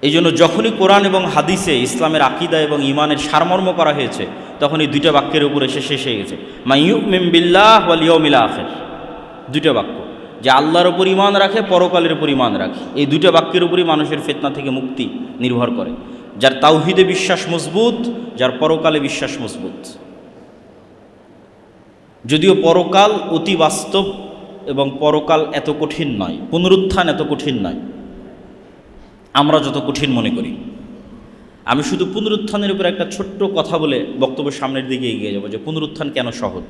এই জন্য যখনই কোরআন এবং হাদিসে ইসলামের আকিদা এবং ইমানের সারমর্ম করা হয়েছে তখন এই দুইটা বাক্যের উপর এসে শেষ হয়ে গেছে, মা ইউমিন বিল্লাহ ওয়াল ইয়াউমিল আখির। দুইটা বাক্য, যে আল্লাহর উপর ইমান রাখে, পরকালের উপর ইমান রাখে। এই দুইটা বাক্যের উপরই মানুষের ফিতনা থেকে মুক্তি নির্ভর করে। যার তাওহীদে বিশ্বাস মজবুত, যার পরকালে বিশ্বাস মজবুত। যদিও পরকাল অতি বাস্তব এবং পরকাল এত কঠিন নয়, পুনরুত্থান এত কঠিন নয় আমরা যত কঠিন মনে করি। আমি শুধু পুনরুত্থানের উপর একটা ছোট্ট কথা বলে বক্তব্য সামনের দিকে এগিয়ে যাব, যে পুনরুত্থান কেন সহজ।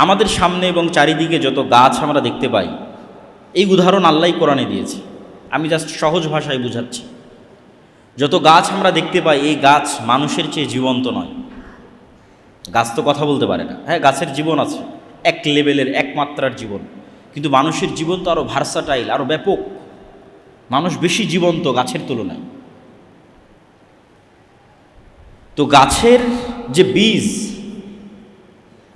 আমাদের সামনে এবং চারিদিকে যত গাছ আমরা দেখতে পাই, এই উদাহরণ আল্লাহই কোরআনে দিয়েছে, আমি জাস্ট সহজ ভাষায় বুঝাচ্ছি। যত গাছ আমরা দেখতে পাই, এই গাছ মানুষের চেয়ে জীবন্ত নয়। গাছ তো কথা বলতে পারে না, হ্যাঁ গাছের জীবন আছে, এক লেভেলের এক মাত্রার জীবন, কিন্তু মানুষের জীবন তো আরও ভার্সাটাইল, আরও ব্যাপক। মানুষ বেশি জীবন্ত গাছের তুলনায়। তো গাছের যে বীজ,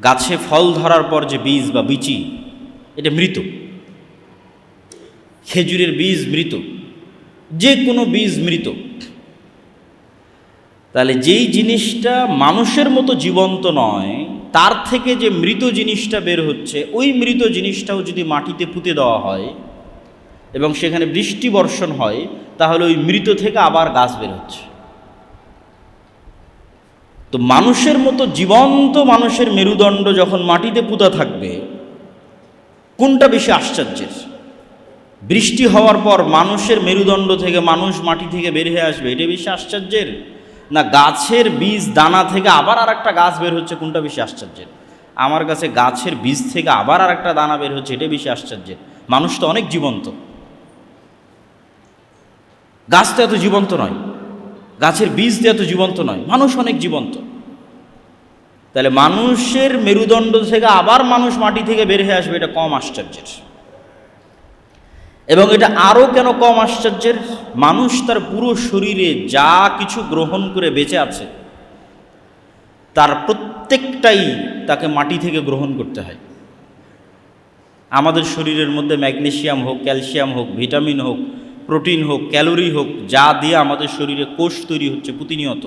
গাছে ফল ধরার পর যে বীজ বা বিচি, এটা মৃত। খেজুরের বীজ মৃত, যে কোনো বীজ মৃত। তাহলে যেই জিনিসটা মানুষের মতো জীবন্ত নয়, তার থেকে যে মৃত জিনিসটা বের হচ্ছে, ওই মৃত জিনিসটাও যদি মাটিতে পুঁতে দেওয়া হয় এবং সেখানে বৃষ্টি বর্ষণ হয়, তাহলে ওই মৃত থেকে আবার গাছ বের হচ্ছে। তো মানুষের মতো জীবন্ত মানুষের মেরুদণ্ড যখন মাটিতে পুঁতা থাকবে, কোনটা বেশি আশ্চর্যের? বৃষ্টি হওয়ার পর মানুষের মেরুদণ্ড থেকে মানুষ মাটি থেকে বের হয়ে আসবে, এটা বেশি আশ্চর্যের? না গাছের বীজ দানা থেকে আবার আর একটা গাছ বের হচ্ছে, কোনটা বেশি আশ্চর্যের? আমার কাছে গাছের বীজ থেকে আবার আর একটা দানা বের হচ্ছে, এটা বেশি আশ্চর্যের। মানুষ তো অনেক জীবন্ত, গাছ তো এত জীবন্ত নয়, গাছের বীজ তো এত জীবন্ত নয়, মানুষ অনেক জীবন্ত। তাহলে মানুষের মেরুদণ্ড থেকে আবার মানুষ মাটি থেকে বের হয়ে আসবে, এটা কম আশ্চর্যের। এবং এটা আরও কেন কম আশ্চর্যের? মানুষ তার পুরো শরীরে যা কিছু গ্রহণ করে বেঁচে আছে, তার প্রত্যেকটাই তাকে মাটি থেকে গ্রহণ করতে হয়। আমাদের শরীরের মধ্যে ম্যাগনেসিয়াম হোক, ক্যালসিয়াম হোক, ভিটামিন হোক, প্রোটিন হোক, ক্যালোরি হোক, যা দিয়ে আমাদের শরীরে কোষ তৈরি হচ্ছে প্রতিনিয়ত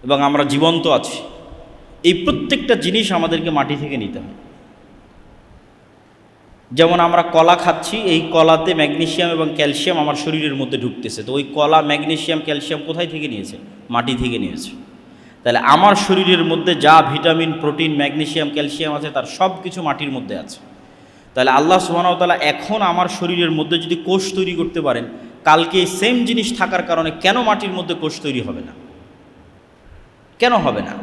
এবং আমরা জীবন্ত আছি, এই প্রত্যেকটা জিনিস আমাদেরকে মাটি থেকে নিতে হয়। যেমন আমরা কলা খাচ্ছি, এই কলাতে ম্যাগনেসিয়াম এবং ক্যালসিয়াম আমার শরীরের মধ্যে ঢুকতেছে, তো ওই কলা ম্যাগনেসিয়াম ক্যালসিয়াম কোথায় থেকে নিয়েছে? মাটি থেকে নিয়েছে। তাহলে আমার শরীরের মধ্যে যা ভিটামিন, প্রোটিন, ম্যাগনেসিয়াম, ক্যালসিয়াম আছে, তার সব কিছু মাটির মধ্যে আছে। তাহলে আল্লাহ সুবহানাহু ওয়া তাআলা এখন আমার শরীরের মধ্যে যদি কোষ তৈরি করতে পারেন, কালকে এই সেম জিনিস থাকার কারণে কেন মাটির মধ্যে কোষ তৈরি হবে না? কেন হবে না?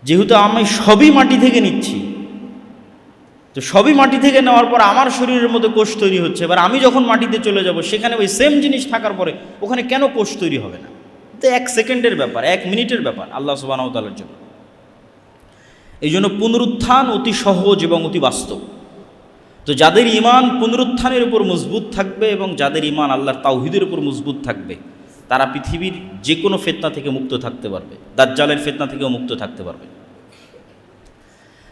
যেহেতু আমি সবই মাটি থেকে নিচ্ছি, তো সবই মাটি থেকে নেওয়ার পর আমার শরীরের মধ্যে কোষ তৈরি হচ্ছে, এবার আমি যখন মাটিতে চলে যাব, সেখানে ওই সেম জিনিস থাকার পরে ওখানে কেন কোষ তৈরি হবে না? তো 1 সেকেন্ডের ব্যাপার, 1 মিনিটের ব্যাপার আল্লাহ সুবহানাহু ওয়া তাআলার জন্য। এই জন্য পুনরুত্থান অতি সহজ এবং অতি বাস্তব। তো যাদের ঈমান পুনরুত্থানের উপর মজবুত থাকবে এবং যাদের ঈমান আল্লাহর তাওহীদের উপর মজবুত থাকবে, তারা পৃথিবীর যে কোনো ফিতনা থেকে মুক্ত থাকতে পারবে, দাজ্জালের ফিতনা থেকেও মুক্ত থাকতে পারবে।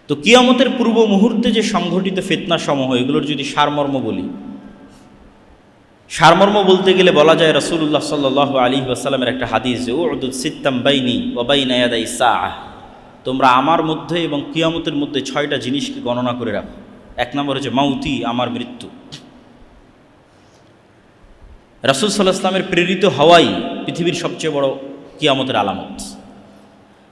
তো কিয়ামতের পূর্ব মুহূর্তে যে সংঘটিত ফিতনা সমূহ, এগুলোর যদি সারমর্ম বলি, সারমর্ম বলতে গেলে বলা যায় রাসূলুল্লাহ সাল্লাল্লাহু আলাইহি ওয়াসাল্লামের একটা হাদিস, যে উদুদ সিত্তাম বাইনি ওয়া বাইনা ইয়াদাই সাআহ, তোমরা আমার মধ্যে এবং কিয়ামতের মধ্যে 6টা জিনিসকে গণনা করে রাখো। 1 নম্বর হচ্ছে মাউতি, আমার মৃত্যু। রাসূল সাল্লাল্লাহু আলাইহি ওয়াসাল্লামের প্রেরিত হওয়াই পৃথিবীর সবচেয়ে বড় কিয়ামতের আলামত।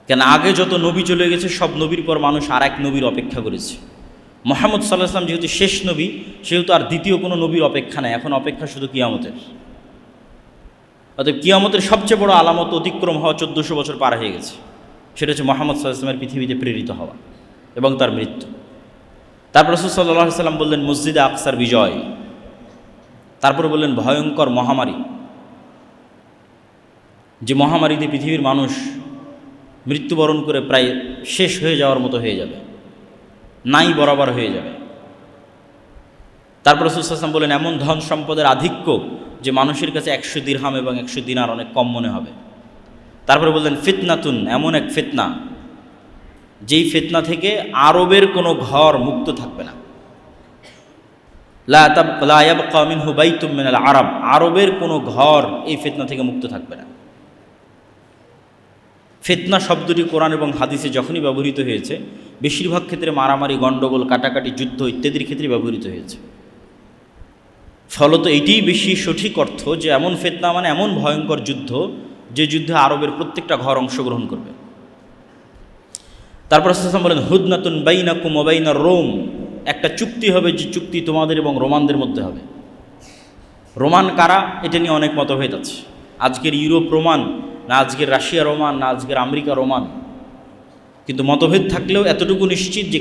কেন আগে যত নবী চলে গেছে, সব নবীর পর মানুষ আর এক নবীর অপেক্ষা করেছে। মুহাম্মদ সাল্লাল্লাহু আলাইহি ওয়াসাল্লাম যেহেতু শেষ নবী, সেহেতু আর দ্বিতীয় কোনো নবীর অপেক্ষা নেই, এখন অপেক্ষা শুধু কিয়ামতের। অতএব কিয়ামতের সবচেয়ে বড় আলামত অতিক্রম হওয়া 1400 বছর পার হয়ে গেছে, সেটা হচ্ছে মুহাম্মদ সাল্লাল্লাহু আলাইহি ওয়াসাল্লামের পৃথিবীতে প্রেরিত হওয়া এবং তার মৃত্যু। তারপর রাসূল সাল্লাল্লাহু আলাইহি ওয়াসাল্লাম বললেন মসজিদে আকসার বিজয়, তারপরে বললেন ভয়ঙ্কর মহামারী, যে মহামারীতে পৃথিবীর মানুষ মৃত্যুবরণ করে প্রায় শেষ হয়ে যাওয়ার মতো হয়ে যাবে, নাই বরাবর হয়ে যাবে। তারপর রাসূল সাল্লাল্লাহু আলাইহি ওয়াসাল্লাম বললেন এমন ধন সম্পদের আধিক্য যে মানুষের কাছে 100 দিরহাম এবং 100 দিনার অনেক কম মনে হবে। তারপরে বললেন ফিতনাতুন, এমন এক ফিতনা যেই ফিতনা থেকে আরবের কোনো ঘর মুক্ত থাকবে না। লা ইয়াবকা মিনহু বাইতুম মিনাল আরব, আরবের কোনো ঘর এই ফিতনা থেকে মুক্ত থাকবে না। ফিতনা শব্দটি কোরআন এবং হাদিসে যখনই ব্যবহৃত হয়েছে, বেশিরভাগ ক্ষেত্রে মারামারি, গণ্ডগোল, কাটাকাটি, যুদ্ধ ইত্যাদির ক্ষেত্রে ব্যবহৃত হয়েছে। ফলত এটিই বেশি সঠিক অর্থ যে এমন ফিতনা মানে এমন ভয়ঙ্কর যুদ্ধ, যে যুদ্ধে আরবের প্রত্যেকটা ঘর অংশগ্রহণ করবে। তারপর রাসূল বলেন, হুদনাতুন বাইনাকুম ওয়া বাইনার রোম, একটা চুক্তি হবে, যে চুক্তি তোমাদের এবং রোমানদের মধ্যে হবে। রোমান কারা, এটা নিয়ে অনেক মতভেদ আছে। আজকের ইউরোপ রোমান, না আজকের রাশিয়া রোমান, না আজকের আমেরিকা রোমান, কিন্তু মতভেদ থাকলেও এতটুকু নিশ্চিত যে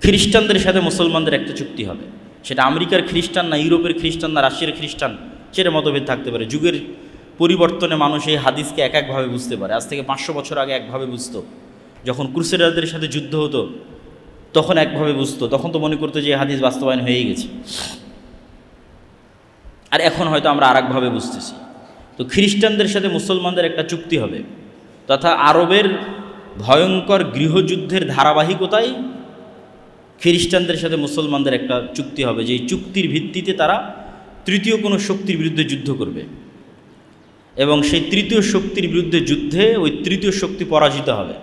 খ্রিস্টানদের সাথে মুসলমানদের একটা চুক্তি হবে। সেটা আমেরিকার খ্রিস্টান, না ইউরোপের খ্রিস্টান, না রাশিয়ার খ্রিস্টান, সেটা মতভেদ থাকতে পারে। যুগের পরিবর্তনে মানুষ এই হাদিসকে এক একভাবে বুঝতে পারে। আজ থেকে 500 বছর আগে একভাবে বুঝতো, যখন ক্রুসেডারদের সাথে যুদ্ধ হতো তখন একভাবে বুঝতো, তখন তো মনে করতো যে এই হাদিস বাস্তবায়ন হয়ে গেছে। আর এখন হয়তো আমরা আর একভাবে বুঝতেছি। তো খ্রিস্টানদের সাথে মুসলমানদের একটা চুক্তি হবে, তথা আরবের ভয়ঙ্কর গৃহযুদ্ধের ধারাবাহিকতায় খ্রিস্টানদের সাথে মুসলমানদের একটা চুক্তি হবে, যে এই চুক্তির ভিত্তিতে তারা তৃতীয় কোনো শক্তির বিরুদ্ধে যুদ্ধ করবে, এবং সেই তৃতীয় শক্তির বিরুদ্ধে যুদ্ধে ওই তৃতীয় শক্তি পরাজিত হবে।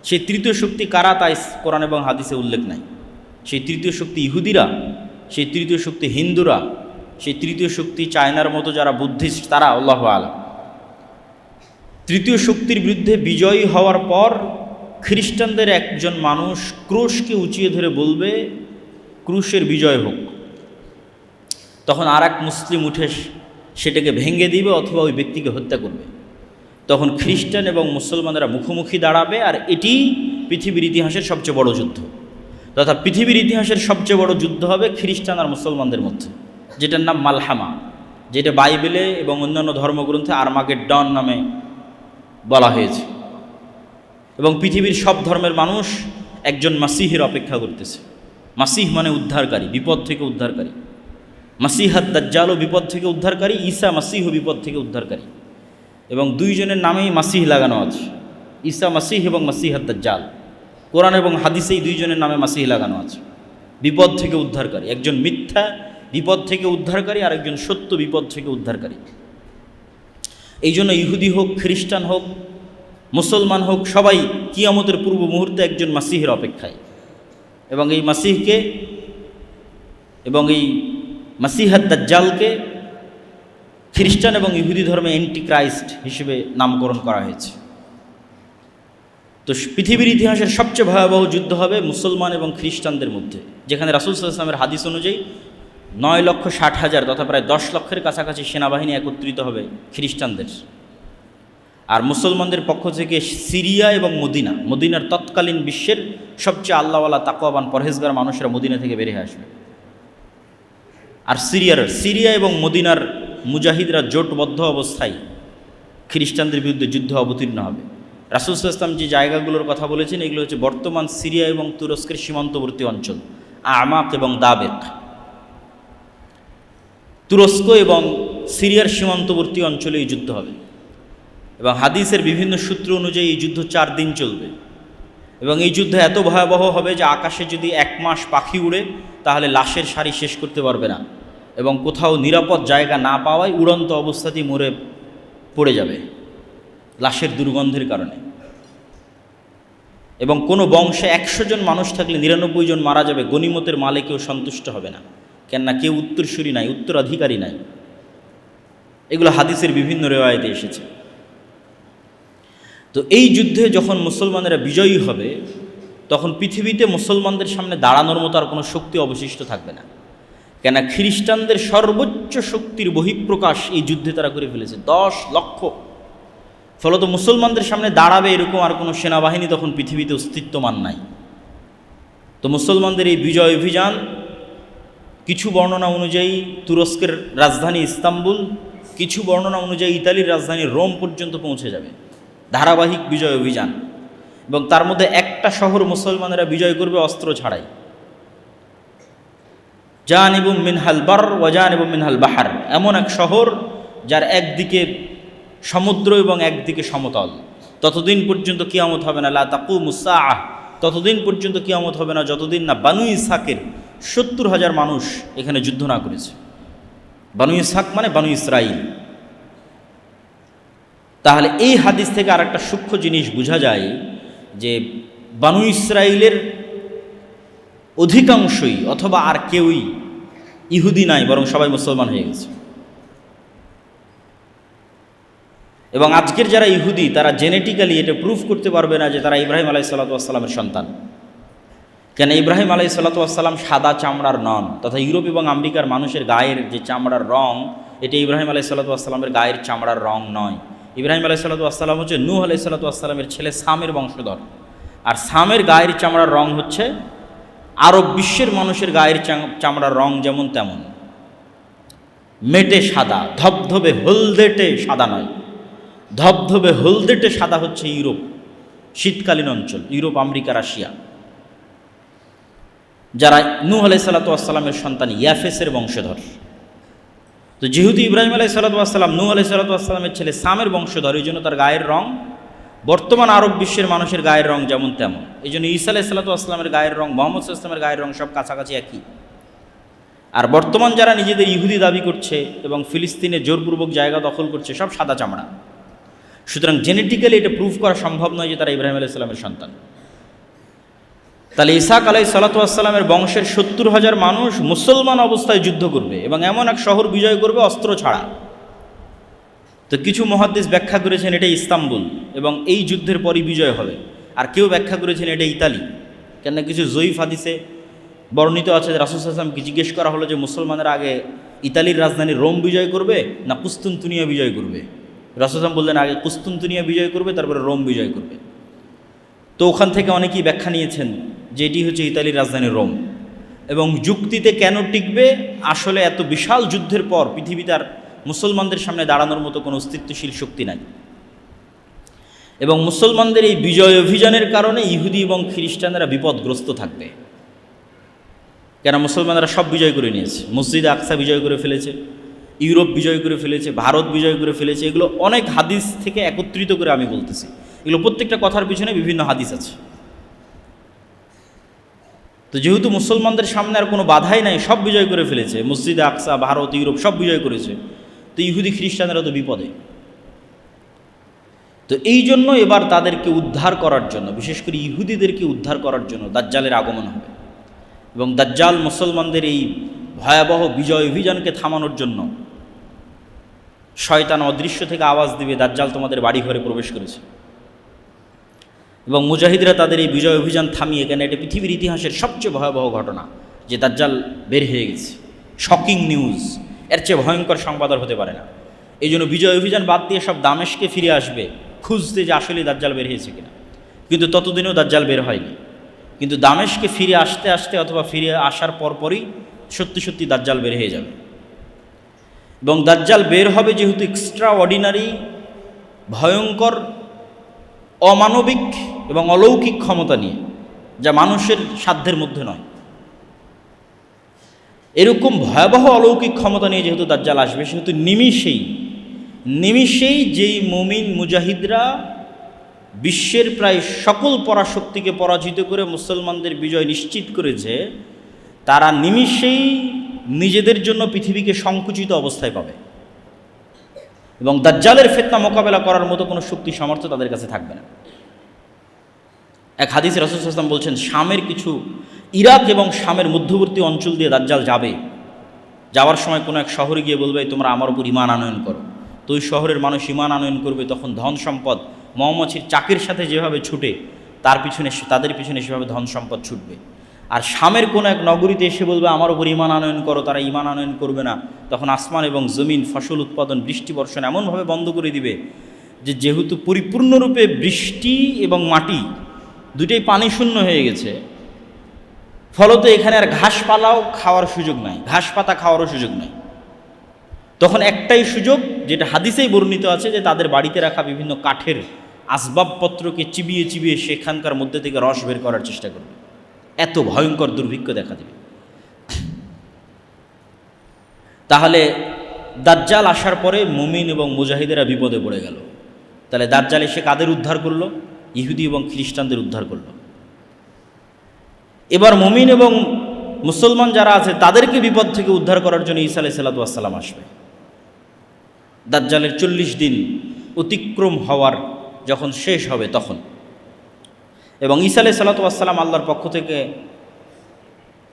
সেই তৃতীয় শক্তি কারা, তাই কোরআন এবং হাদিসে উল্লেখ নাই। সেই তৃতীয় শক্তি ইহুদিরা, সেই তৃতীয় শক্তি হিন্দুরা, সেই তৃতীয় শক্তি চায়নার মতো যারা বুদ্ধিস্ট, তারা, আল্লাহু আলাম। তৃতীয় শক্তির বিরুদ্ধে বিজয়ী হওয়ার পর খ্রিস্টানদের একজন মানুষ ক্রুশকে উঁচিয়ে ধরে বলবে, ক্রুশের বিজয় হোক। তখন আর এক মুসলিম উঠে সেটাকে ভেঙে দিবে অথবা ওই ব্যক্তিকে হত্যা করবে। তখন খ্রিস্টান এবং মুসলমানরা মুখোমুখি দাঁড়াবে, আর এটি পৃথিবীর ইতিহাসের সবচেয়ে বড় যুদ্ধ, তথা পৃথিবীর ইতিহাসের সবচেয়ে বড় যুদ্ধ হবে খ্রিস্টান আর মুসলমানদের মধ্যে, যেটার নাম মালহামা, যেটা বাইবেলে এবং অন্যান্য ধর্মগ্রন্থে আর্মাগেড্ডন নামে বলা হয়েছে। এবং পৃথিবীর সব ধর্মের মানুষ একজন মাসিহের অপেক্ষা করতেছে। মাসিহ মানে উদ্ধারকারী, বিপদ থেকে উদ্ধারকারী। মাসিহাদ দাজ্জালও বিপদ থেকে উদ্ধারকারী, ঈসা মাসিহও বিপদ থেকে উদ্ধারকারী, এবং দুইজনের নামেই মাসিহ লাগানো আছে। ঈসা মাসিহ এবং মাসিহাদ দাজ্জাল, কোরআন এবং হাদিসে এই দুইজনের নামে মাসিহ লাগানো আছে। বিপদ থেকে উদ্ধারকারী, একজন মিথ্যা বিপদ থেকে উদ্ধারকারী, আর একজন সত্য বিপদ থেকে উদ্ধারকারী। এই জন্য ইহুদি হোক, খ্রিস্টান হোক, মুসলমান হোক, সবাই কিয়ামতের পূর্ব মুহূর্তে একজন মাসিহের অপেক্ষায়। এবং এই মাসিহকে এবং এই মাসিহাদ দাজ্জালকে খ্রিস্টান এবং ইহুদি ধর্মে অ্যান্টি ক্রাইস্ট হিসেবে নামকরণ করা হয়েছে। তো পৃথিবীর ইতিহাসের সবচেয়ে ভয়াবহ যুদ্ধ হবে মুসলমান এবং খ্রিস্টানদের মধ্যে, যেখানে রাসূল সাল্লাল্লাহু আলাইহি ওয়াসাল্লামের হাদিস অনুযায়ী 9,60,000 তথা প্রায় 10 লক্ষের কাছাকাছি সেনাবাহিনী একত্রিত হবে খ্রিস্টানদের। আর মুসলমানদের পক্ষ থেকে সিরিয়া এবং মদিনার তৎকালীন বিশ্বের সবচেয়ে আল্লাহওয়ালা তাকওয়াবান পরহেজগার মানুষেরা মদিনা থেকে বেরিয়ে আসবে। আর সিরিয়া এবং মদিনার মুজাহিদরা জোটবদ্ধ অবস্থায় খ্রিস্টানদের বিরুদ্ধে যুদ্ধ অবতীর্ণ হবে। রাসূল সাল্লাল্লাহু আলাইহি ওয়াসাল্লাম যে জায়গাগুলোর কথা বলেছেন, এগুলো হচ্ছে বর্তমান সিরিয়া এবং তুরস্কের সীমান্তবর্তী অঞ্চল, আমাক এবং দাবেক। তুরস্ক এবং সিরিয়ার সীমান্তবর্তী অঞ্চলে এই যুদ্ধ হবে, এবং হাদিসের বিভিন্ন সূত্র অনুযায়ী এই যুদ্ধ 4 দিন চলবে। এবং এই যুদ্ধ এত ভয়াবহ হবে যে আকাশে যদি 1 মাস পাখি উড়ে তাহলে লাশের সারি শেষ করতে পারবে না, এবং কোথাও নিরাপদ জায়গা না পাওয়ায় উড়ন্ত অবস্থাতেই মরে পড়ে যাবে লাশের দুর্গন্ধের কারণে। এবং কোনো বংশে 100 জন মানুষ থাকলে 99 জন মারা যাবে, গনিমতের মালে কেউ সন্তুষ্ট হবে না, কেননা কেউ উত্তরসূরি নাই, উত্তরাধিকারী নাই। এগুলো হাদিসের বিভিন্ন রেওয়ায়েতে এসেছে। তো এই যুদ্ধে যখন মুসলমানেরা বিজয়ী হবে, তখন পৃথিবীতে মুসলমানদের সামনে দাঁড়ানোর মতো আর কোনো শক্তি অবশিষ্ট থাকবে না, কেন খ্রিস্টানদের সর্বোচ্চ শক্তির বহিঃপ্রকাশ এই যুদ্ধে তারা করে ফেলেছে, 10 লক্ষ। ফলত মুসলমানদের সামনে দাঁড়াবে এরকম আর কোনো সেনাবাহিনী তখন পৃথিবীতে অস্তিত্বমান নাই। তো মুসলমানদের এই বিজয় অভিযান কিছু বর্ণনা অনুযায়ী তুরস্কের রাজধানী ইস্তাম্বুল, কিছু বর্ণনা অনুযায়ী ইতালির রাজধানী রোম পর্যন্ত পৌঁছে যাবে, ধারাবাহিক বিজয় অভিযান। এবং তার মধ্যে একটা শহর মুসলমানেরা বিজয় করবে অস্ত্র ছাড়াই, জানিবুম মিনহাল বার ওয়া জানিবুম মিনহাল বাহার, এমন এক শহর যার একদিকে সমুদ্র এবং একদিকে সমতল। ততদিন পর্যন্ত কিয়ামত হবে না, লা তাকুমুস সাআহ, ততদিন পর্যন্ত কিয়ামত হবে না যতদিন না বানু ইসহাকের 70,000 মানুষ এখানে যুদ্ধ না করেছে। বানু ইসহাক মানে বানু ইসরাইল। তাহলে এই হাদিস থেকে আর একটা সূক্ষ্ম জিনিস বোঝা যায় যে বানু ইসরাইলের অধিকাংশই অথবা আর কেউই ইহুদি নাই, বরং সবাই মুসলমান হয়ে গেছে। এবং আজকের যারা ইহুদি তারা জেনেটিক্যালি এটা প্রুফ করতে পারবে না যে তারা ইব্রাহিম আলাইহিসসালামের সন্তান। কেন ইব্রাহিম আলাইহিসসালাম সাদা চামড়ার নন, তথা ইউরোপ এবং আমেরিকার মানুষের গায়ের যে চামড়ার রং এটা ইব্রাহিম আলাইহিসসালামের গায়ের চামড়ার রং নয়। ইব্রাহিম আলাইহিসসালাম হচ্ছে নূহ আলাইহিসসালামের ছেলে সামের বংশধর, আর সামের গায়ের চামড়ার রং হচ্ছে আরব বিশ্বের মানুষের গায়ের চামড়ার রং যেমন তেমন, মেটে সাদা, ধবধবে হলদেটে সাদা নয়। ধবধবে হলদেটে সাদা হচ্ছে ইউরোপ, শীতকালীন অঞ্চল, ইউরোপ, আমেরিকা, রাশিয়া, যারা নূহ আলাইহিসসালামের সন্তান ইয়াফেসের বংশধর। তো যেহেতু ইব্রাহিম আলাইহিসসালাম নূহ আলাইহিসসালামের ছেলে সামের বংশধর, এই জন্য তার গায়ের রং বর্তমান আরব বিশ্বের মানুষের গায়ের রং যেমন তেমন। এই জন্য ঈসা আলাইহিসসালামের গায়ের রং, মুহাম্মদ সাল্লাল্লাহু আলাইহি ওয়াসাল্লামের গায়ের রং সব কাছাকাছি একই। আর বর্তমান যারা নিজেদের ইহুদি দাবি করছে এবং ফিলিস্তিনে জোরপূর্বক জায়গা দখল করছে সব সাদা চামড়া। সুতরাং জেনেটিক্যালি এটা প্রুভ করা সম্ভব নয় যে তারা ইব্রাহিম আলাইহিসসালামের সন্তান। তাহলে ইসহাক আলাইহিসসালামের বংশের 70,000 মানুষ মুসলমান অবস্থায় যুদ্ধ করবে এবং এমন এক শহর বিজয় করবে অস্ত্র ছাড়া। তো কিছু মুহাদ্দিস ব্যাখ্যা করেছেন এটা ইস্তাম্বুল এবং এই যুদ্ধের পরই বিজয় হবে, আর কেউ ব্যাখ্যা করেছেন এটা ইতালি। কেন কিছু জয়ীফ হাদিসে বর্ণিত আছে যে রাসূল সাল্লাল্লাহু আলাইহি ওয়াসাল্লামকে জিজ্ঞেস করা হলো যে মুসলমানরা আগে ইতালির রাজধানী রোম বিজয় করবে না কুস্তুনতুনিয়া বিজয় করবে। রাসূল সাল্লাল্লাহু আলাইহি ওয়াসাল্লাম বললেন আগে কুস্তুনতুনিয়া বিজয় করবে, তারপরে রোম বিজয় করবে। তো ওখান থেকে অনেকেই ব্যাখ্যা নিয়েছেন যে এটি হচ্ছে ইতালির রাজধানী রোম। এবং যুক্তিতে কেন টিকবে, আসলে এত বিশাল যুদ্ধের পর পৃথিবীতে আর মুসলমানদের সামনে দাঁড়ানোর মতো কোনো অস্তিত্বশীল শক্তি নাই। এবং মুসলমানদের এই বিজয় অভিযানের কারণে ইহুদি এবং খ্রিস্টানরা বিপদগ্রস্ত থাকবে। কেন মুসলমানরা সব বিজয় করে নিয়েছে, মসজিদ আকসা বিজয় করে ফেলেছে, ইউরোপ বিজয় করে ফেলেছে, ভারত বিজয় করে ফেলেছে। এগুলো অনেক হাদিস থেকে একত্রিত করে আমি বলতেছি, এগুলো প্রত্যেকটা কথার পিছনে বিভিন্ন হাদিস আছে। তো যেহেতু মুসলমানদের সামনে আর কোনো বাধাই নাই, সব বিজয় করে ফেলেছে, মসজিদ আকসা, ভারত, ইউরোপ সব বিজয় করেছে, তো ইহুদি খ্রিস্টানরা তো বিপদে। তো এই জন্য এবার তাদেরকে উদ্ধার করার জন্য, বিশেষ করে ইহুদিদেরকে উদ্ধার করার জন্য দাজ্জালের আগমন হবে। এবং দাজ্জাল মুসলমানদের এই ভয়াবহ বিজয় অভিযানকে থামানোর জন্য শয়তান অদৃশ্য থেকে আওয়াজ দিবে, দাজ্জাল তোমাদের বাড়ি ঘরে প্রবেশ করেছে। এবং মুজাহিদরা তাদের এই বিজয় অভিযান থামিয়ে, কেন এটা পৃথিবীর ইতিহাসের সবচেয়ে ভয়াবহ ঘটনা যে দাজ্জাল বের হয়ে গেছে, শকিং নিউজ, এর চেয়ে ভয়ঙ্কর সংবাদ আর হতে পারে না। এই জন্য বিজয় অভিযান বাদ দিয়ে সব দামেশকে ফিরে আসবে খুঁজতে যে আসলে দাজ্জাল বের হয়েছে কিনা। কিন্তু ততদিনেও দাজ্জাল বের হয়নি। কিন্তু দামেশকে ফিরে আসতে আসতে অথবা ফিরে আসার পরপরই সত্যি সত্যি দাজ্জাল বের হয়ে যাবে। এবং দাজ্জাল বের হবে যেহেতু এক্সট্রা অর্ডিনারি, ভয়ঙ্কর, অমানবিক এবং অলৌকিক ক্ষমতা নিয়ে, যা মানুষের সাধ্যের মধ্যে নয়, এরকম ভয়াবহ অলৌকিক ক্ষমতা নিয়ে যেহেতু দাজ্জাল আসবে, সেহেতু নিমিষেই যেই মুমিন মুজাহিদরা বিশ্বের প্রায় সকল পরাশক্তিকে পরাজিত করে মুসলমানদের বিজয় নিশ্চিত করেছে, তারা নিমিষেই নিজেদের জন্য পৃথিবীকে সংকুচিত অবস্থায় পাবে এবং দাজ্জালের ফিতনা মোকাবেলা করার মতো কোনো শক্তি সামর্থ্য তাদের কাছে থাকবে না। এক হাদিসে রাসূল সাল্লাল্লাহু আলাইহি ওয়াসাল্লাম বলছেন, শামের কিছু, ইরাক এবং শামের মধ্যবর্তী অঞ্চল দিয়ে দাজ্জাল যাবে। যাওয়ার সময় কোনো এক শহরে গিয়ে বলবে তোমরা আমার উপর ঈমান আনয়ন করো। তো ওই শহরের মানুষ ঈমান আনয়ন করবে, তখন ধন সম্পদ মৌমাছির চাকের সাথে যেভাবে ছুটে তাদের পিছনে সেভাবে ধন সম্পদ ছুটবে। আর শামের কোনো এক নগরীতে এসে বলবে আমার উপর ঈমান আনয়ন করো, তারা ঈমান আনয়ন করবে না। তখন আসমান এবং জমিন, ফসল উৎপাদন, বৃষ্টি বর্ষণ এমনভাবে বন্ধ করে দিবে যে যেহেতু পরিপূর্ণরূপে বৃষ্টি এবং মাটি দুটোই পানি শূন্য হয়ে গেছে, ফলত এখানে আর ঘাসপালাও খাওয়ার সুযোগ নাই, ঘাস পাতা খাওয়ারও সুযোগ নাই। তখন একটাই সুযোগ, যেটা হাদিসেই বর্ণিত আছে, যে তাদের বাড়িতে রাখা বিভিন্ন কাঠের আসবাবপত্রকে চিবিয়ে চিবিয়ে সেখানকার মধ্যে থেকে রস বের করার চেষ্টা করবে। এত ভয়ঙ্কর দুর্ভিক্ষ দেখা দেবে। তাহলে দাজ্জাল আসার পরে মুমিন এবং মুজাহিদেরা বিপদে পড়ে গেল। তাহলে দাজ্জাল এসে কাদের উদ্ধার করলো? ইহুদি এবং খ্রিস্টানদের উদ্ধার করলো। এবার মুমিন এবং মুসলমান যারা আছে তাদেরকে বিপদ থেকে উদ্ধার করার জন্য ঈসা আলাইহিস সালাম আসবে। দাজ্জালের 40 দিন অতিক্রম হওয়ার যখন শেষ হবে তখন, এবং ঈসা আলাইহিস সালাম আল্লাহর পক্ষ থেকে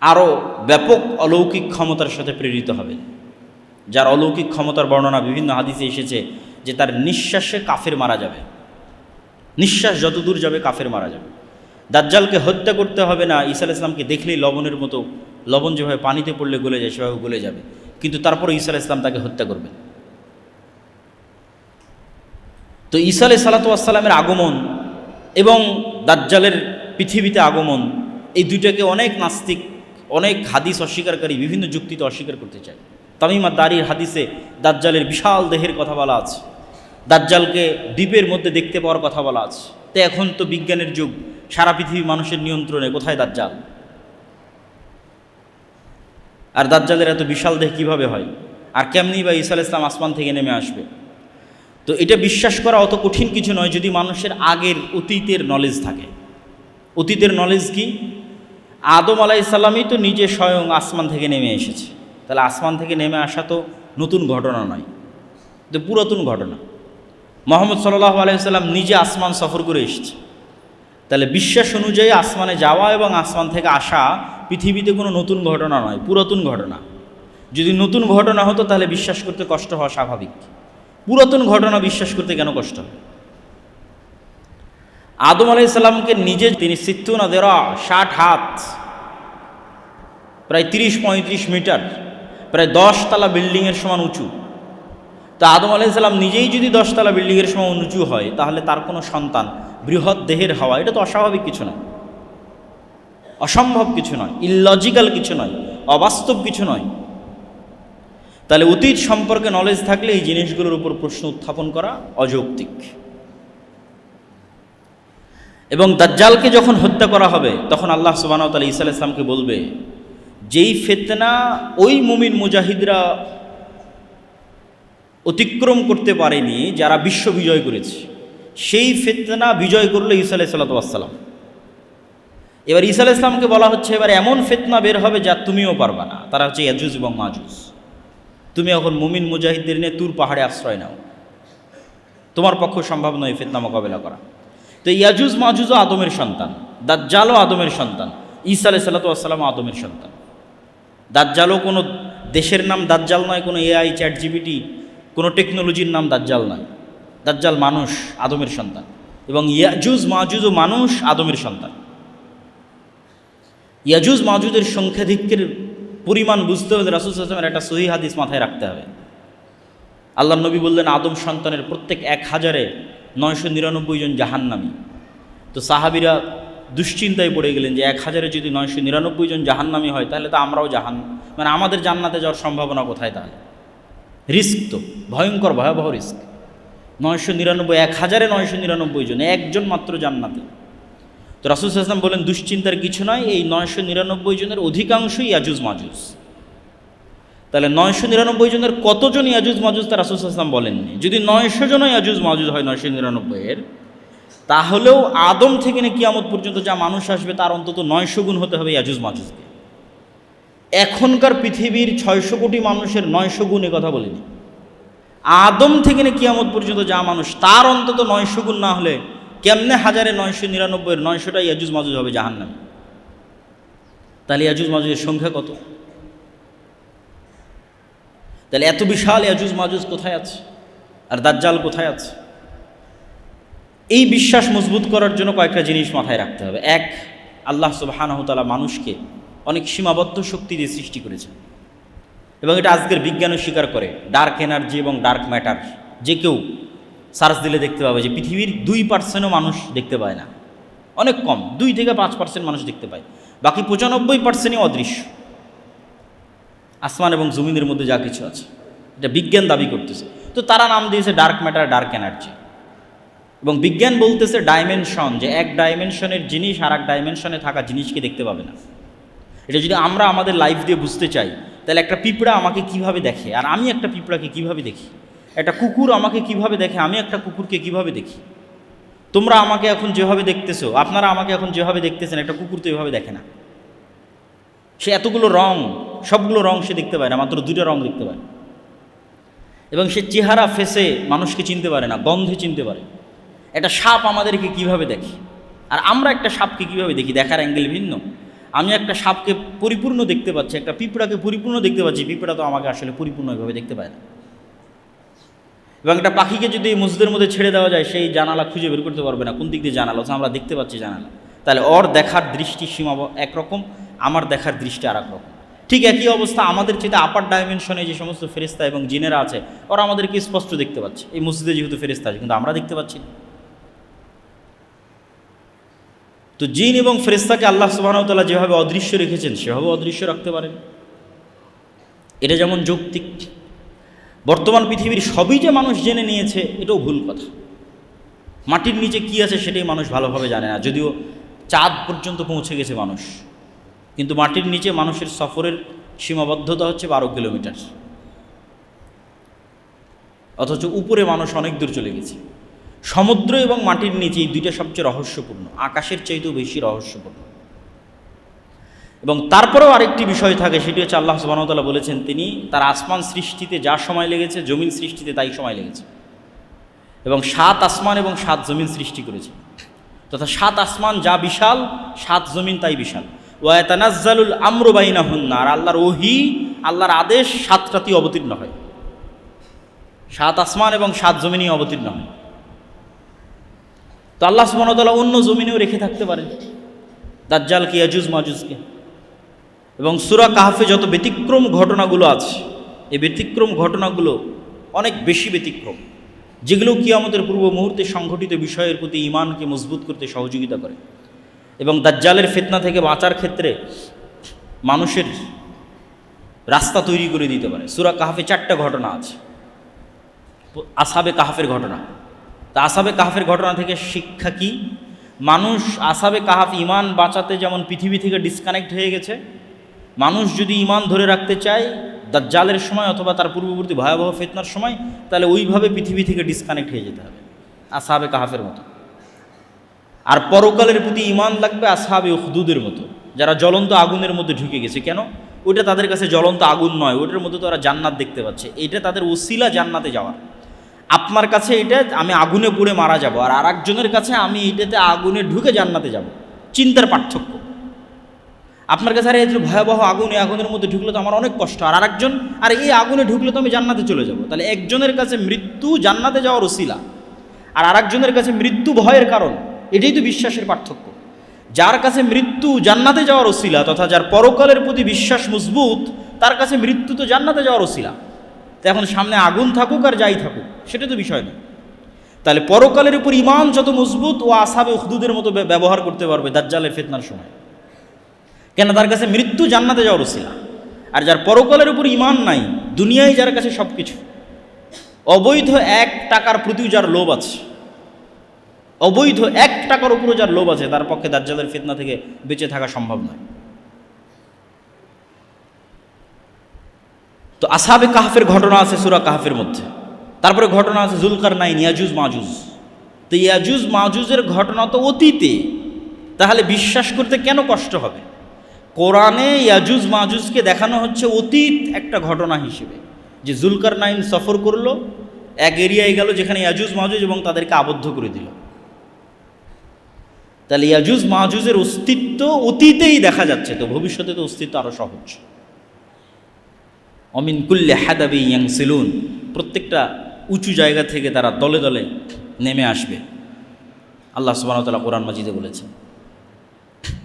আরও ব্যাপক অলৌকিক ক্ষমতার সাথে প্রেরিত হবেন, যার অলৌকিক ক্ষমতার বর্ণনা বিভিন্ন হাদিসে এসেছে যে তার নিঃশ্বাসে কাফের মারা যাবে, নিঃশ্বাস যতদূর যাবে কাফের মারা যাবে। দাজ্জালকে হত্যা করতে হবে না, ঈসা আলাইহিস সালামকে দেখলেই লবণের মতো, লবণ যেভাবে পানিতে পড়লে গলে যায় সেভাবে গলে যাবে, কিন্তু তারপরে ঈসা আলাইহিস সালাম তাকে হত্যা করবেন। তো ঈসা আলাইহিস সালামের আগমন এবং দাজ্জালের পৃথিবীতে আগমন, এই দুইটাকে অনেক নাস্তিক, অনেক হাদিস অস্বীকারী বিভিন্ন যুক্তিতে অস্বীকার করতে চায়। তামিম আদ-দারির হাদিসে দাজ্জালের বিশাল দেহের কথা বলা আছে, দাজ্জালকে দ্বীপের মধ্যে দেখতে পাওয়ার কথা বলা আছে। তো এখন তো বিজ্ঞানের যুগ, সারা পৃথিবী মানুষের নিয়ন্ত্রণে, কোথায় দাজ্জাল? আর দাজ্জালের এত বিশাল দেহ কীভাবে হয়, আর কেমনি বা ঈসা আলাইহিস সালাম আসমান থেকে নেমে আসবে? তো এটা বিশ্বাস করা অত কঠিন কিছু নয় যদি মানুষের আগের অতীতের নলেজ থাকে। অতীতের নলেজ কি? আদম আলাইহিস সালামই তো নিজে স্বয়ং আসমান থেকে নেমে এসেছে, তাহলে আসমান থেকে নেমে আসা তো নতুন ঘটনা নয়, তো পুরাতন ঘটনা। মুহাম্মদ সাল্লাল্লাহু আলাইহি সাল্লাম নিজে আসমান সফর করে এসেছে, তাহলে বিশ্বাস অনুযায়ী আসমানে যাওয়া এবং আসমান থেকে আসা পৃথিবীতে কোনো নতুন ঘটনা নয়, পুরাতন ঘটনা। যদি নতুন ঘটনা হতো তাহলে বিশ্বাস করতে কষ্ট হওয়া স্বাভাবিক, পুরাতন ঘটনা বিশ্বাস করতে কেন কষ্ট হয়? আদম আলাইহিস সালামকে নিজে তিনি 60 হাত, প্রায় 30-35 মিটার, প্রায় 10 তলা বিল্ডিংয়ের সমান উঁচু। তা আদম আলাইহিস সালাম নিজেই যদি 10 তলা বিল্ডিংয়ের সমান উঁচু হয়, তাহলে তার কোনো সন্তান বৃহৎ দেহের হওয়া এটা তো অস্বাভাবিক কিছু নয়, অসম্ভব কিছু নয়, ইললজিক্যাল কিছু নয়, অবাস্তব কিছু নয়। তাহলে অতীত সম্পর্কে নলেজ থাকলে এই জিনিসগুলোর উপর প্রশ্ন উত্থাপন করা অযৌক্তিক। এবং দাজ্জালকে যখন হত্যা করা হবে তখন আল্লাহ সুবহানাহু ওয়া তাআলা ঈসা আলাইহিস সালামকে বলবে, যেই ফিতনা ওই মুমিন মুজাহিদরা অতিক্রম করতে পারেনি যারা বিশ্ব বিজয় করেছে, সেই ফিতনা বিজয় করলো ঈসা আলাইহিস সালাম। এবার ঈসা আলাইহিস সালামকে বলা হচ্ছে এবার এমন ফিতনা বের হবে যা তুমিও পারবা না, তারা হচ্ছে ইয়াজুজ এবং মাজুজ। তুমি এখন মুমিন মুজাহিদদের নিয়ে তুর পাহাড়ে আশ্রয় নাও, তোমার পক্ষে সম্ভব নয় ফিতনা মোকাবেলা করা। তো ইয়াজুজ মাজুজও আদমের সন্তান, দাজ্জালও আদমের সন্তান, ঈসা আলাইহিস সালামও আদমের সন্তান। দাজ্জালও কোনো দেশের নাম দাজ্জাল নয়, কোনো এআই চ্যাট জিপিটি কোনো টেকনোলজির নাম দাজ্জাল নয়। দাজ্জাল মানুষ, আদমের সন্তান, এবং ইয়াজুজ মাজুজও মানুষ, আদমের সন্তান। ইয়াজুজ মাজুজের সংখ্যাধিক্যের পরিমাণ বুঝতে হলে রাসূল সাল্লাল্লাহু আলাইহি ওয়াসাল্লামের একটা সহিহ হাদিস মাথায় রাখতে হবে। আল্লাহর নবী বললেন আদম সন্তানের প্রত্যেক 1000-এ 999 জন জাহান্নামী। তো সাহাবীরা দুশ্চিন্তায় পড়ে গেলেন যে 1000-এ যদি 999 জন জাহান্নামী হয় তাহলে তো আমরাও মানে আমাদের জান্নাতে যাওয়ার সম্ভাবনা কোথায়? তাহলে রিস্ক তো ভয়ঙ্কর, ভয়াবহ রিস্ক। 1000-এ 999 জন, একজন মাত্র জান্নাতে। তো রাসূল সাল্লাল্লাহু আলাইহি ওয়াসাল্লাম বলেন দুশ্চিন্তার কিছু নয়, এই 999 জনের অধিকাংশই ইয়াজুজ মাজুজ। তাহলে 999 জনের কতজন ইয়াজুজ মাজুজ তা রাসূল সাল্লাল্লাহু আলাইহি ওয়াসাল্লাম বলেননি। যদি 900 জনও ইয়াজুজ মাজুজ হয় 999-এর, তাহলেও আদম থেকে নিয়ে কিয়ামত পর্যন্ত যা মানুষ আসবে তার অন্তত 900 গুণ হতে হবে ইয়াজুজ মাজুজকে। এখনকার পৃথিবীর 600 কোটি মানুষের 900 গুণ এ কথা বলিনি। আদম থেকে নিয়ে কিয়ামত পর্যন্ত যা মানুষ তার অন্তত 900 গুণ না হলে কেমনে 1000-এ 999-এর 900টা ইয়াজুজ মাজুজ হবে জাহান্নামী? তাহলে ইয়াজুজ মাজুজের সংখ্যা কত? তাহলে এত বিশাল ইয়াজুজ মাজুজ কোথায় আছে, আর দাজ্জাল কোথায় আছে? এই বিশ্বাস মজবুত করার জন্য কয়েকটা জিনিস মাথায় রাখতে হবে। এক, আল্লাহ সুবহানাহু ওয়া তাআলা মানুষকে অনেক সীমাবদ্ধ শক্তি দিয়ে সৃষ্টি করেছেন, এবং এটা আজকের বিজ্ঞানও স্বীকার করে। ডার্ক এনার্জি এবং ডার্ক ম্যাটার যে কেউ সার্চ দিলে দেখতে পাবে যে পৃথিবীর 2%ও মানুষ দেখতে পায় না, অনেক কম, 2-5% মানুষ দেখতে পায়, বাকি 95%ই অদৃশ্য। আসমান এবং জমিনের মধ্যে যা কিছু আছে এটা বিজ্ঞান দাবি করতেছে। তো তারা নাম দিয়েছে ডার্ক ম্যাটার, ডার্ক এনার্জি। এবং বিজ্ঞান বলতেছে ডাইমেনশন, যে এক ডাইমেনশনের জিনিস আর এক ডাইমেনশনে থাকা জিনিসকে দেখতে পাবে না। এটা যদি আমরা আমাদের লাইফ দিয়ে বুঝতে চাই তাহলে একটা পিঁপড়া আমাকে কিভাবে দেখে আর আমি একটা পিঁপড়াকে কিভাবে দেখি, একটা কুকুর আমাকে কিভাবে দেখে আমি একটা কুকুরকে কিভাবে দেখি, তোমরা আমাকে এখন যেভাবে দেখতেছো, আপনারা আমাকে এখন যেভাবে দেখতেছেন একটা কুকুর তো এভাবে দেখে না। সে এতগুলো রং, সবগুলো রং সে দেখতে পায় না, মাত্র 2টা রং দেখতে পায়। এবং সে চেহারা ফেসে মানুষকে চিনতে পারে না, গন্ধে চিনতে পারে। একটা সাপ আমাদেরকে কিভাবে দেখে, আর আমরা একটা সাপকে কিভাবে দেখি, দেখার অ্যাঙ্গেল ভিন্ন। আমি একটা সাপকে পরিপূর্ণ দেখতে পাচ্ছি, একটা পিঁপড়াকে পরিপূর্ণ দেখতে পাচ্ছি, পিঁপড়া তো আমাকে আসলে পরিপূর্ণ এভাবে দেখতে পায় না। এবং একটা পাখিকে যদি মসজিদের মধ্যে ছেড়ে দেওয়া যায়, সেই জানালা খুঁজে বের করতে পারবে না কোন দিক দিয়ে জানালা, আমরা দেখতে পাচ্ছি জানালা। তাহলে ওর দেখার দৃষ্টি সীমা একরকম, আমার দেখার দৃষ্টি আর এক রকম। ঠিক একই অবস্থা আমাদের চেয়ে আপার ডাইমেনশনে যে সমস্ত ফেরেশতা এবং জিনেরা আছে, ওরা আমাদেরকে স্পষ্ট দেখতে পাচ্ছে। এই মসজিদে যেহেতু ফেরেশতা আছে, কিন্তু আমরা দেখতে পাচ্ছি না। তো জিন এবং ফেরেশতাকে আল্লাহ সুবহানাহু ওয়া তাআলা যেভাবে অদৃশ্য রেখেছেন, সেভাবে অদৃশ্য রাখতে পারেন। এটা যেমন যৌক্তিক। বর্তমান পৃথিবীর সবই যে মানুষ জেনে নিয়েছে, এটাও ভুল কথা। মাটির নিচে কি আছে সেটাই মানুষ ভালোভাবে জানে না, যদিও চাঁদ পর্যন্ত পৌঁছে গেছে মানুষ, কিন্তু মাটির নিচে মানুষের সফরের সীমাবদ্ধতা হচ্ছে 12 কিলোমিটার, অথচ উপরে মানুষ অনেক দূর চলে গেছে। সমুদ্র এবং মাটির নিচে এই দুইটা সবচেয়ে রহস্যপূর্ণ, আকাশের চাইতেও বেশি রহস্যপূর্ণ। এবং তারপরেও আরেকটি বিষয় থাকে, সেটি হচ্ছে আল্লাহ সুবহানাহু ওয়া তাআলা বলেছেন তিনি তার আসমান সৃষ্টিতে যা সময় লেগেছে, জমিন সৃষ্টিতে তাই সময় লেগেছে। এবং 7 আসমান এবং 7 জমিন সৃষ্টি করেছে, তথা 7 আসমান যা বিশাল, 7 জমিন তাই বিশাল। ওয়া ইয়াতানাজ্জালুল আমরু বাইনাহুন্না, আর আল্লাহর ওহী, আল্লাহর আদেশ 7টাতেই অবতীর্ণ হয়। 7 আসমান এবং 7 জমিনই অবতীর্ণ হয়। তো আল্লাহ সুবহানাহু ওয়া তাআলা অন্য জমিনেও রেখে থাকতে পারেন দাজ্জালকে, ইয়াজুজ মাজুজকে। এবং সূরা কাহফে যত ব্যতিক্রম ঘটনাগুলো আছে, এই ব্যতিক্রম ঘটনাগুলো অনেক বেশি ব্যতিক্রম, যেগুলো কিয়ামতের পূর্ব মুহূর্তে সংঘটিত বিষয়ের প্রতি ঈমানকে মজবুত করতে সহযোগিতা করে এবং দাজ্জালের ফিতনা থেকে বাঁচার ক্ষেত্রে মানুষের রাস্তা তৈরি করে দিতে পারে। সূরা কাহফে 4টা ঘটনা আছে। আসহাবে কাহফের ঘটনা, তা আসহাবে কাহফের ঘটনা থেকে শিক্ষা কি? মানুষ আসহাবে কাহফ ঈমান বাঁচাতে যেমন পৃথিবী থেকে ডিসকানেক্ট হয়ে গেছে, মানুষ যদি ঈমান ধরে রাখতে চায় দাজ্জালের সময় অথবা তার পূর্ববর্তী ভয়াবহ ফিতনার সময়, তাহলে ওইভাবে পৃথিবী থেকে ডিসকানেক্ট হয়ে যেতে হবে আসহাবে কাহফের মতো। আর পরকালের প্রতি ঈমান লাগবে আসহাবে উখদুদের মতো, যারা জ্বলন্ত আগুনের মধ্যে ঢুকে গেছে। কেন? ওইটা তাদের কাছে জ্বলন্ত আগুন নয়, ওইটার মধ্যে তো ওরা জান্নাত দেখতে পাচ্ছে, এটা তাদের ওসিলা জান্নাতে যাওয়ার। আপনার কাছে এটা আমি আগুনে পুড়ে মারা যাব, আর আরেকজনের কাছে আমি এটাতে আগুনে ঢুকে জান্নাতে যাব। চিন্তার পার্থক্য। আপনার কাছে আরে ভয়াবহ আগুন, এই আগুনের মধ্যে ঢুকলে তো আমার অনেক কষ্ট, আর আরেকজন আর এই আগুনে ঢুকলে তো আমি জান্নাতে চলে যাব। তাহলে একজনের কাছে মৃত্যু জান্নাতে যাওয়ার ওসিলা, আর আরেকজনের কাছে মৃত্যু ভয়ের কারণ। এটাই তো বিশ্বাসের পার্থক্য। যার কাছে মৃত্যু জান্নাতে যাওয়ার ওসিলা, তথা যার পরকালের প্রতি বিশ্বাস মজবুত, তার কাছে মৃত্যু তো জান্নাতে যাওয়ার ওসিলা। তো এখন সামনে আগুন থাকুক আর যাই থাকুক, সেটা তো বিষয় না। তাহলে পরকালের উপর ঈমান যত মজবুত, ও আসহাবে উখদুদের মতো ব্যবহার করতে পারবে দাজ্জালের ফিতনার সময়। কেন? তার কাছে মৃত্যু জান্নাতে যাওয়ার ওসিলা। আর যার পরকালের উপর ঈমান নাই, দুনিয়ায় যার কাছে সব কিছু, অবৈধ 1 টাকার প্রতিও যার লোভ আছে, অবৈধ 1 টাকার উপরও যার লোভ আছে, তার পক্ষে দাজ্জালের ফিতনা থেকে বেঁচে থাকা সম্ভব নয়। তো আসহাবে কাহফের ঘটনা আছে সূরা কাহফের মধ্যে। তারপরে ঘটনা আছে যুলকারনাইন, ইয়াজুজ মাজুজ। তো ইয়াজুজ মাজুজের ঘটনা তো অতীতে, তাহলে বিশ্বাস করতে কেন কষ্ট হবে? কোরআনে ইয়াজুজ মাজুজকে দেখানো হচ্ছে অতীত একটা ঘটনা হিসেবে, যে যুলকারনাইন সফর করলো, এক এরিয়ায় গেল যেখানে ইয়াজুজ মাজুজ, এবং তাদেরকে আবদ্ধ করে দিল। তাহলে ইয়াজুজ মাজুজের অস্তিত্ব অতীতেই দেখা যাচ্ছে, তো ভবিষ্যতে তো অস্তিত্ব আরও সহজ। অমিন কুল্লি হাদাবি ইয়ানসিলুন, প্রত্যেকটা উঁচু জায়গা থেকে তারা দলে দলে নেমে আসবে, আল্লাহ সুবহানাহু ওয়া তাআলা কোরআন মাজিদে বলেছেন।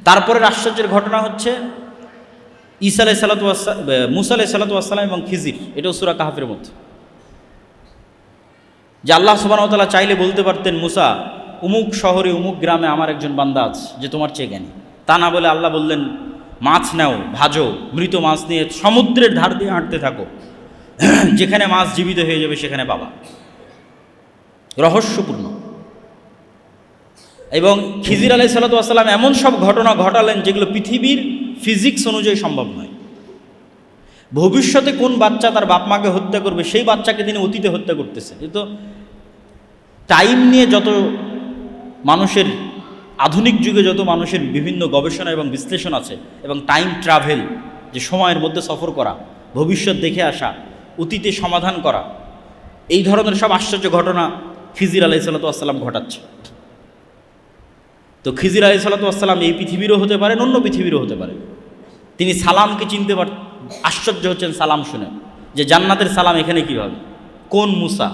তারপরের আশ্চর্যের ঘটনা হচ্ছে ঈসা আলাইহিস সালাতু ওয়াস সালাম, মুসা আলাইহিস সালাতু ওয়াস সালাম এবং খিজির, এটাও সূরা কাহফের মধ্যে। যে আল্লাহ সুবহানাহু ওয়া তাআলা চাইলে বলতে পারতেন, মুসা উমুক শহরে উমুক গ্রামে আমার একজন বান্দা আছে যে তোমার চেয়ে জ্ঞানী। তা না বলে আল্লাহ বললেন, মাছ নাও, ভাজো, মৃত মাছ নিয়ে সমুদ্রের ধার দিয়ে হাঁটতে থাকো, যেখানে মাছ জীবিত হয়ে যাবে সেখানে পাবা। রহস্যপূর্ণ। এবং খিজির আলাইহিস সালাতু ওয়াস সালাম এমন সব ঘটনা ঘটালেন যেগুলো পৃথিবীর ফিজিক্স অনুযায়ী সম্ভব নয়। ভবিষ্যতে কোন বাচ্চা তার বাপ মাকে হত্যা করবে, সেই বাচ্চাকে তিনি অতীতে হত্যা করতেছেন। এ তো টাইম নিয়ে যত মানুষের আধুনিক যুগে যত মানুষের বিভিন্ন গবেষণা এবং বিশ্লেষণ আছে, এবং টাইম ট্রাভেল, যে সময়ের মধ্যে সফর করা, ভবিষ্যৎ দেখে আসা, অতীতে সমাধান করা, এই ধরনের সব আশ্চর্য ঘটনা খিজির আলাইহিস সালাম ঘটাচ্ছে। তো খিজির আলাইহিস সালাম এই পৃথিবীরও হতে পারেন, অন্য পৃথিবীরও হতে পারেন। তিনি সালামকে চিনতে আশ্চর্য হচ্ছেন সালাম শুনে, যে জান্নাতের সালাম এখানে কীভাবে, কোন মুসা,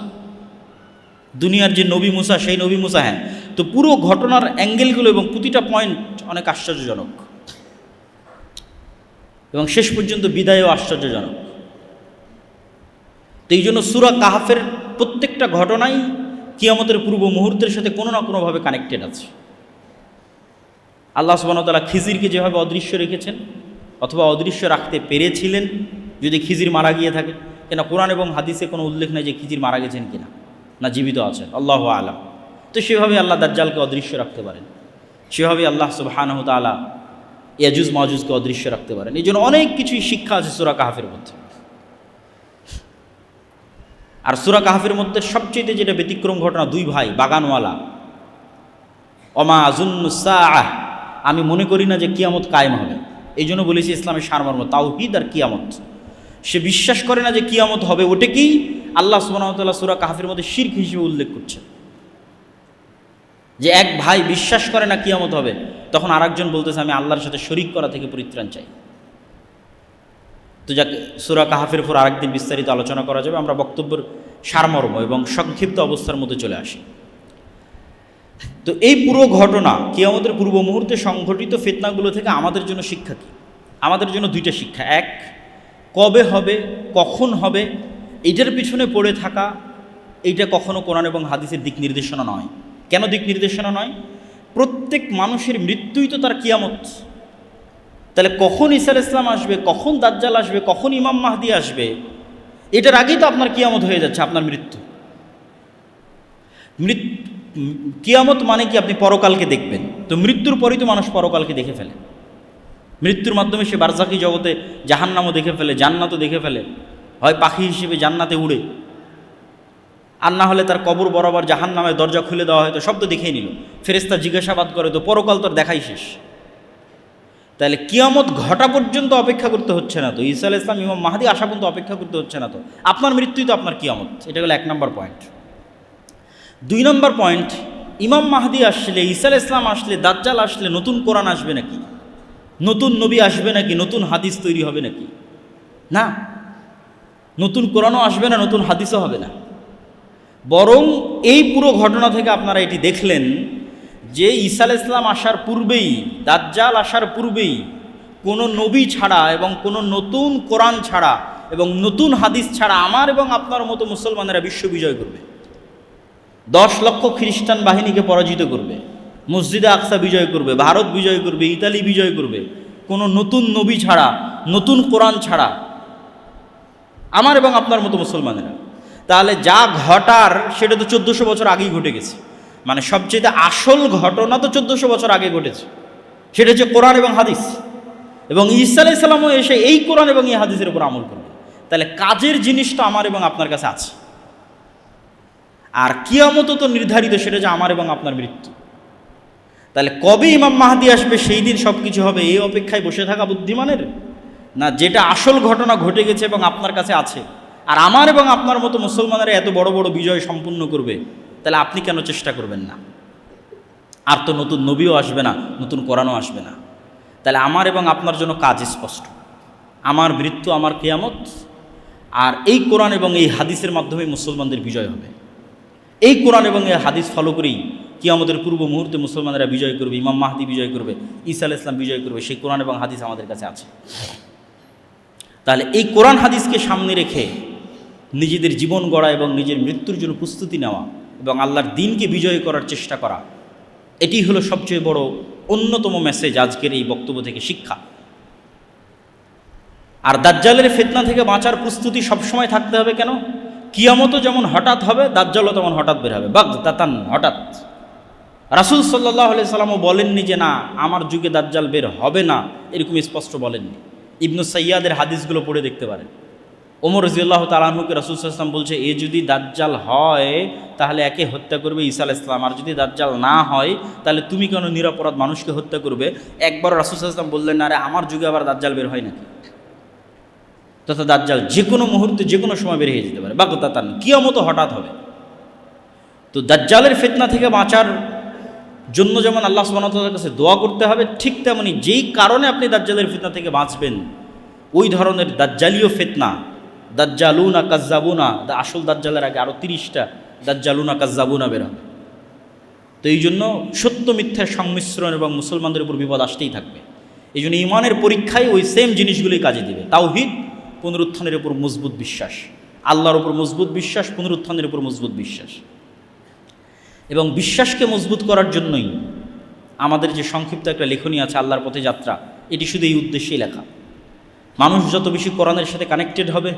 দুনিয়ার যে নবী মুসা সেই নবী মুসা? হ্যাঁ। তো পুরো ঘটনার অ্যাঙ্গেলগুলো এবং প্রতিটা পয়েন্ট অনেক আশ্চর্যজনক, এবং শেষ পর্যন্ত বিদায়ও আশ্চর্যজনক। তো এই জন্য সূরা কাহফের প্রত্যেকটা ঘটনাই কিয়ামতের পূর্ব মুহূর্তের সাথে কোনো না কোনোভাবে কানেক্টেড আছে। আল্লাহ সুবহানাহু ওয়া তাআলা খিজিরকে যেভাবে অদৃশ্য রেখেছেন, অথবা অদৃশ্য রাখতে পেরেছিলেন যদি খিজির মারা গিয়ে থাকে, কেন কোরআন এবং হাদিসে কোনো উল্লেখ নেই যে খিজির মারা গেছেন কিনা, না জীবিত আছেন, আল্লাহু আ'লাম। তো সেভাবে আল্লাহ দাজ্জালকে অদৃশ্য রাখতে পারেন, সেভাবে আল্লাহ সুবহানাহু ওয়া তাআলা ইয়াজুজ মাজুজকে অদৃশ্য রাখতে পারেন। এই জন্য অনেক কিছুই শিক্ষা আছে সূরা কাহফের মধ্যে। আর সূরা কাহফের মধ্যে সবচেয়ে যেটা ব্যতিক্রম ঘটনা, দুই ভাই বাগানওয়ালা, ওমা আযুন্নু সাআহ, আমি মনে করি না যে কিয়ামত কায়েম হবে। এই জন্য বলেছি ইসলামের সারমর্ম তাওহীদ আর কিয়ামত। সে বিশ্বাস করে না যে কিয়ামত হবে, ওটাকেই আল্লাহ সুবহানাহু ওয়া তাআলা সূরা কাহফের মধ্যে শিরক হিসেবে উল্লেখ করছেন। যে এক ভাই বিশ্বাস করে না কিয়ামত হবে, তখন আরেকজন বলতেছে আমি আল্লাহর সাথে শরীক করা থেকে পরিত্রাণ চাই। তো যাক, সূরা কাহফের উপর আরেকদিন বিস্তারিত আলোচনা করা যাবে। আমরা বক্তব্যের সারমর্ম এবং সংক্ষিপ্ত অবস্থার মধ্যে চলে আসি। তো এই পুরো ঘটনা কিয়ামতের পূর্ব মুহূর্তে সংঘটিত ফিতনাগুলো থেকে আমাদের জন্য শিক্ষা কী? আমাদের জন্য দুইটা শিক্ষা। এক, কবে হবে, কখন হবে, এইটার পিছনে পড়ে থাকা, এইটা কখনো কোরআন এবং হাদিসের দিক নির্দেশনা নয়। কেন দিক নির্দেশনা নয়? প্রত্যেক মানুষের মৃত্যুই তো তার কিয়ামত। তাহলে কখন ঈসা আলাইহিস সালাম আসবে, কখন দাজ্জাল আসবে, কখন ইমাম মাহদি আসবে, এটার আগেই তো আপনার কিয়ামত হয়ে যাচ্ছে, আপনার মৃত্যু। কিয়ামত মানে কি? আপনি পরকালকে দেখবেন। তো মৃত্যুর পরেই তো মানুষ পরকালকে দেখে ফেলে। মৃত্যুর মাধ্যমে সে বারজাকি জগতে জাহান্নামও দেখে ফেলে, জান্নাতও দেখে ফেলে। হয় পাখি হিসেবে জান্নাতে উড়ে, আর না হলে তার কবর বরাবর জাহান্নামের দরজা খুলে দেওয়া হয়তো, শব্দ দেখেই নিল। ফেরেশতা জিজ্ঞাসাবাদ করে, তো পরকাল তোর দেখাই শেষ। তাহলে কিয়ামত ঘটা পর্যন্ত অপেক্ষা করতে হচ্ছে না তো, ঈসা আলাইহিস সালাম ইমাম মাহদি আসা পর্যন্ত অপেক্ষা করতে হচ্ছে না তো, আপনার মৃত্যুই তো আপনার কিয়ামত। এটা হলো 1 নম্বর পয়েন্ট। 2 নম্বর পয়েন্ট, ইমাম মাহদি আসলে, ঈসা আলাইহিস সালাম আসলে, দাজ্জাল আসলে নতুন কোরআন আসবে নাকি, নতুন নবী আসবে নাকি, নতুন হাদিস তৈরি হবে নাকি? না, নতুন কোরআনও আসবে না, নতুন হাদিসও হবে না। বরং এই পুরো ঘটনা থেকে আপনারা এটি দেখলেন যে ঈসা আলাইহিস সালাম আসার পূর্বেই, দাজ্জাল আসার পূর্বেই কোনো নবী ছাড়া এবং কোনো নতুন কোরআন ছাড়া এবং নতুন হাদিস ছাড়া আমার এবং আপনার মতো মুসলমানেরা বিশ্ব বিজয় করবে, 10 লক্ষ খ্রিস্টান বাহিনীকে পরাজিত করবে, মসজিদে আকসা বিজয় করবে, ভারত বিজয় করবে, ইতালি বিজয় করবে, কোনো নতুন নবী ছাড়া, নতুন কোরআন ছাড়া, আমার এবং আপনার মতো মুসলমানেরা। তাহলে যা ঘটার সেটা তো 1400 বছর আগেই ঘটে গেছে। মানে সবচেয়ে আসল ঘটনা তো 1400 বছর আগে ঘটেছে, সেটা হচ্ছে কোরআন এবং হাদিস। এবং ঈসা আলাইহিস সালামও এসে এই কোরআন এবং এই হাদিসের উপর আমল করবে। তাহলে কাজের জিনিসটা আমার এবং আপনার কাছে আছে। আর কিয়ামত তো নির্ধারিত, সেটা যে আমার এবং আপনার মৃত্যু। তাহলে কবে ইমাম মাহদি আসবে, সেই দিন সব কিছু হবে, এই অপেক্ষায় বসে থাকা বুদ্ধিমানের? না, যেটা আসল ঘটনা ঘটে গেছে এবং আপনার কাছে আছে, আর আমার এবং আপনার মতো মুসলমানেরা এত বড় বড় বিজয় সম্পূর্ণ করবে, তাহলে আপনি কেন চেষ্টা করবেন না? আর তো নতুন নবীও আসবে না, নতুন কোরআনও আসবে না। তাহলে আমার এবং আপনার জন্য কাজ স্পষ্ট, আমার মৃত্যু, আমার কিয়ামত, আর এই কোরআন এবং এই হাদিসের মাধ্যমে মুসলমানদের বিজয় হবে। এই কোরআন এবং এই হাদিস ফলো করেই কিয়ামতের পূর্ব মুহূর্তে মুসলমানেরা বিজয় করবে, ইমাম মাহদি বিজয় করবে, ঈসা আলাইহিস সালাম বিজয় করবে। সেই কোরআন এবং হাদিস আমাদের কাছে আছে। তাহলে এই কোরআন হাদিসকে সামনে রেখে নিজেদের জীবন গড়া এবং নিজের মৃত্যুর জন্য প্রস্তুতি নেওয়া এবং আল্লাহর দ্বীনকে বিজয় করার চেষ্টা করা, এটি হলো সবচেয়ে বড় অন্যতম মেসেজ আজকের এই বক্তব্য থেকে শিক্ষা। আর দাজ্জালের ফিতনা থেকে বাঁচার প্রস্তুতি সবসময় থাকতে হবে। কেন? কিয়ামতও যেমন হঠাৎ হবে, দাজ্জালও তেমন হঠাৎ বের হবে, বাগদাতান, হঠাৎ। রাসূল সাল্লাল্লাহু আলাইহি সাল্লামও বলেননি যে না, আমার যুগে দাজ্জাল বের হবে না, এরকম স্পষ্ট বলেননি। ইবনু সাইয়াদের হাদিসগুলো পড়ে দেখতে পারেন। ওমর রাদিয়াল্লাহু তাআলা আনহুকে রাসূল সাল্লাল্লাহু আলাইহি ওয়াসাল্লাম বলছে, এ যদি দাজ্জাল হয় তাহলে একে হত্যা করবে ঈসা আলাইহিস সালাম, আর যদি দাজ্জাল না হয় তাহলে তুমি কেন নিরপরাধ মানুষকে হত্যা করবে? একবার রাসূল সাল্লাল্লাহু আলাইহি ওয়াসাল্লাম বললেন, আরে আমার যুগে আবার দাজ্জাল বের হয় নাকি? তথা দাজ্জাল যে কোনো মুহূর্তে যে কোনো সময় বের হয়ে যেতে পারে, বাগতাতান, কিয়ামত হঠাৎ হবে। তো দাজ্জালের ফিতনা থেকে বাঁচার জন্য যেমন আল্লাহ সুবহানাহু ওয়া তাআলার কাছে দোয়া করতে হবে, ঠিক তেমনি যেই কারণে আপনি দাজ্জালের ফিতনা থেকে বাঁচবেন ওই ধরনের দাজ্জালীয় ফিতনা, দাজ্জালুনা কাজ্জাবুনা, আসল দাজ্জালের আগে আরও 30টা দাজ্জালুনা কাজ্জাবুনা বের হবে। তো এই জন্য সত্য মিথ্যার সংমিশ্রণ এবং মুসলমানদের উপর বিপদ আসতেই থাকবে। এই জন্য ইমানের পরীক্ষায় ওই সেম জিনিসগুলোই কাজে দিবে। তাওহীদ, পুনরুত্থানের উপর মজবুত বিশ্বাস, আল্লাহর উপর মজবুত বিশ্বাস, পুনরুত্থানের উপর মজবুত বিশ্বাস। এবং বিশ্বাসকে মজবুত করার জন্যই আমাদের যে সংক্ষিপ্ত একটা লেখনী আছে আল্লাহর পথে যাত্রা, এটি শুধু এই উদ্দেশ্যেই লেখা। মানুষ যত বেশি কোরআনের সাথে কানেক্টেড হবে,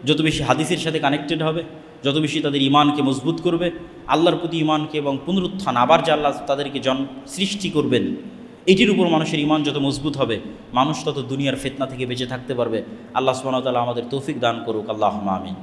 যত বেশি হাদিসের সাথে কানেক্টেড হবে, যত বেশি তাদের ইমানকে মজবুত করবে, আল্লাহর প্রতি ইমানকে এবং পুনরুত্থান, আবার যে আল্লাহ তাদেরকে সৃষ্টি করবেন, এটির উপর মানুষের ইমান যত মজবুত হবে, মানুষ তত দুনিয়ার ফিতনা থেকে বেঁচে থাকতে পারবে। আল্লাহ সুবহানাহু ওয়া তাআলা আমাদের তৌফিক দান করুক, আল্লাহুম্মা আমিন।